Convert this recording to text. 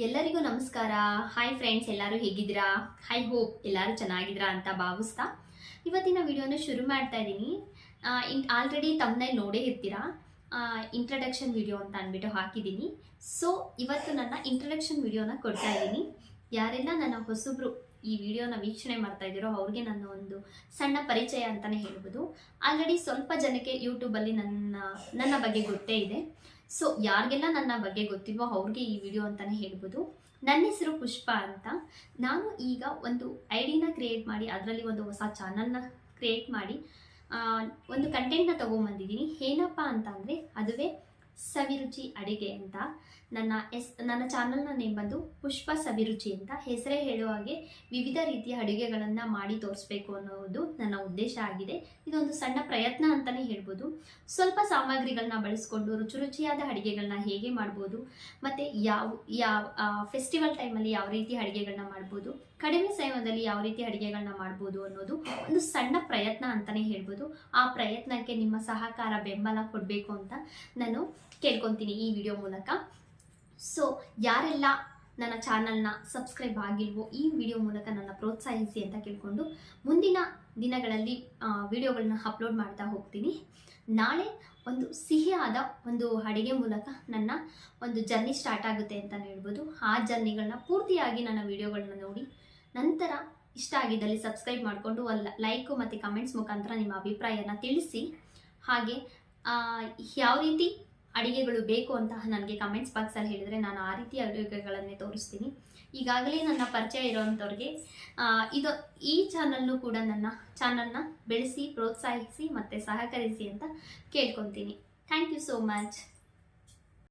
ಎಲ್ಲರಿಗೂ ನಮಸ್ಕಾರ. Hi friends, ಎಲ್ಲರೂ ಹೇಗಿದ್ದೀರಾ? ಐ ಹೋಪ್ ಎಲ್ಲರೂ ಚೆನ್ನಾಗಿದ್ದೀರಾ ಅಂತ ಭಾವಿಸ್ತಾ ಇವತ್ತಿನ ವಿಡಿಯೋನ ಶುರು ಮಾಡ್ತಾ ಇದ್ದೀನಿ. ಆಲ್ರೆಡಿ ತಮ್ಮನೇಲಿ ನೋಡೇ ಇರ್ತೀರಾ. ಇಂಟ್ರಡಕ್ಷನ್ ವಿಡಿಯೋ ಅಂತ ಅಂದ್ಬಿಟ್ಟು ಹಾಕಿದ್ದೀನಿ. ಸೊ ಇವತ್ತು ನನ್ನ ಇಂಟ್ರಡಕ್ಷನ್ ವಿಡಿಯೋನ ಕೊಡ್ತಾ ಇದ್ದೀನಿ. ಯಾರೆಲ್ಲ ನನ್ನ ಹೊಸಬ್ರು ಈ ವಿಡಿಯೋನ ವೀಕ್ಷಣೆ ಮಾಡ್ತಾ ಇದ್ದೀರೋ ಅವ್ರಿಗೆ ಒಂದು ಸಣ್ಣ ಪರಿಚಯ ಅಂತಲೇ ಹೇಳ್ಬೋದು. ಆಲ್ರೆಡಿ ಸ್ವಲ್ಪ ಜನಕ್ಕೆ ಯೂಟ್ಯೂಬಲ್ಲಿ ನನ್ನ ಬಗ್ಗೆ ಗೊತ್ತೇ ಇದೆ. ಸೊ ಯಾರಿಗೆಲ್ಲ ನನ್ನ ಬಗ್ಗೆ ಗೊತ್ತಿಲ್ವೋ ಅವ್ರಿಗೆ ಈ ವಿಡಿಯೋ ಅಂತಲೇ ಹೇಳ್ಬೋದು. ನನ್ನ ಹೆಸರು ಪುಷ್ಪ ಅಂತ. ನಾನು ಈಗ ಒಂದು ಐಡಿನ ಕ್ರಿಯೇಟ್ ಮಾಡಿ ಅದರಲ್ಲಿ ಒಂದು ಹೊಸ ಚಾನಲ್ನ ಕ್ರಿಯೇಟ್ ಮಾಡಿ ಒಂದು ಕಂಟೆಂಟ್ನ ತೊಗೊಂಬಂದಿದ್ದೀನಿ. ಏನಪ್ಪ ಅಂತ ಅಂದರೆ ಅದುವೇ ಸವಿರುಚಿ ಅಡಿಗೆ ಅಂತ. ನನ್ನ ಚಾನಲ್ನ ನೇಮ್ ಬಂದು ಪುಷ್ಪ ಸವಿರುಚಿ ಅಂತ. ಹೆಸರೇ ಹೇಳುವ ಹಾಗೆ ವಿವಿಧ ರೀತಿಯ ಅಡುಗೆಗಳನ್ನು ಮಾಡಿ ತೋರಿಸ್ಬೇಕು ಅನ್ನೋದು ನನ್ನ ಉದ್ದೇಶ ಆಗಿದೆ. ಇದೊಂದು ಸಣ್ಣ ಪ್ರಯತ್ನ ಅಂತಲೇ ಹೇಳ್ಬೋದು. ಸ್ವಲ್ಪ ಸಾಮಗ್ರಿಗಳನ್ನ ಬಳಸ್ಕೊಂಡು ರುಚಿಯಾದ ಅಡುಗೆಗಳನ್ನ ಹೇಗೆ ಮಾಡ್ಬೋದು, ಮತ್ತು ಯಾವ ಫೆಸ್ಟಿವಲ್ ಟೈಮಲ್ಲಿ ಯಾವ ರೀತಿ ಅಡುಗೆಗಳನ್ನ ಮಾಡ್ಬೋದು, ಕಡಿಮೆ ಸಮಯದಲ್ಲಿ ಯಾವ ರೀತಿ ಅಡುಗೆಗಳನ್ನ ಮಾಡ್ಬೋದು ಅನ್ನೋದು ಒಂದು ಸಣ್ಣ ಪ್ರಯತ್ನ ಅಂತಲೇ ಹೇಳ್ಬೋದು. ಆ ಪ್ರಯತ್ನಕ್ಕೆ ನಿಮ್ಮ ಸಹಕಾರ ಬೆಂಬಲ ಕೊಡಬೇಕು ಅಂತ ನಾನು ಕೇಳ್ಕೊತೀನಿ ಈ ವಿಡಿಯೋ ಮೂಲಕ. ಸೊ ಯಾರೆಲ್ಲ ನನ್ನ ಚಾನಲ್ನ ಸಬ್ಸ್ಕ್ರೈಬ್ ಆಗಿಲ್ವೋ ಈ ವಿಡಿಯೋ ಮೂಲಕ ನನ್ನ ಪ್ರೋತ್ಸಾಹಿಸಿ ಅಂತ ಕೇಳಿಕೊಂಡು ಮುಂದಿನ ದಿನಗಳಲ್ಲಿ ವಿಡಿಯೋಗಳನ್ನ ಅಪ್ಲೋಡ್ ಮಾಡ್ತಾ ಹೋಗ್ತೀನಿ. ನಾಳೆ ಒಂದು ಸಿಹಿಯಾದ ಒಂದು ಅಡುಗೆ ಮೂಲಕ ನನ್ನ ಒಂದು ಜರ್ನಿ ಸ್ಟಾರ್ಟ್ ಆಗುತ್ತೆ ಅಂತಲೇ ಹೇಳ್ಬೋದು. ಆ ಜರ್ನಿಗಳನ್ನ ಪೂರ್ತಿಯಾಗಿ ನನ್ನ ವಿಡಿಯೋಗಳನ್ನ ನೋಡಿ ನಂತರ ಇಷ್ಟ ಆಗಿದ್ದಲ್ಲಿ ಸಬ್ಸ್ಕ್ರೈಬ್ ಮಾಡಿಕೊಂಡು ಲೈಕು ಮತ್ತು ಕಮೆಂಟ್ಸ್ ಮುಖಾಂತರ ನಿಮ್ಮ ಅಭಿಪ್ರಾಯನ ತಿಳಿಸಿ. ಹಾಗೆ ಯಾವ ರೀತಿ ಅಡುಗೆಗಳು ಬೇಕು ಅಂತ ನನಗೆ ಕಮೆಂಟ್ಸ್ ಬಾಕ್ಸಲ್ಲಿ ಹೇಳಿದರೆ ನಾನು ಆ ರೀತಿ ಅಡುಗೆಗಳನ್ನೇ ತೋರಿಸ್ತೀನಿ. ಈಗಾಗಲೇ ನನ್ನ ಪರಿಚಯ ಇರೋವಂಥವ್ರಿಗೆ ಈ ಚಾನಲ್ನು ಕೂಡ ನನ್ನ ಚಾನಲ್ನ ಬೆಳೆಸಿ ಪ್ರೋತ್ಸಾಹಿಸಿ ಮತ್ತು ಸಹಕರಿಸಿ ಅಂತ ಕೇಳ್ಕೊತೀನಿ. Thank you so much.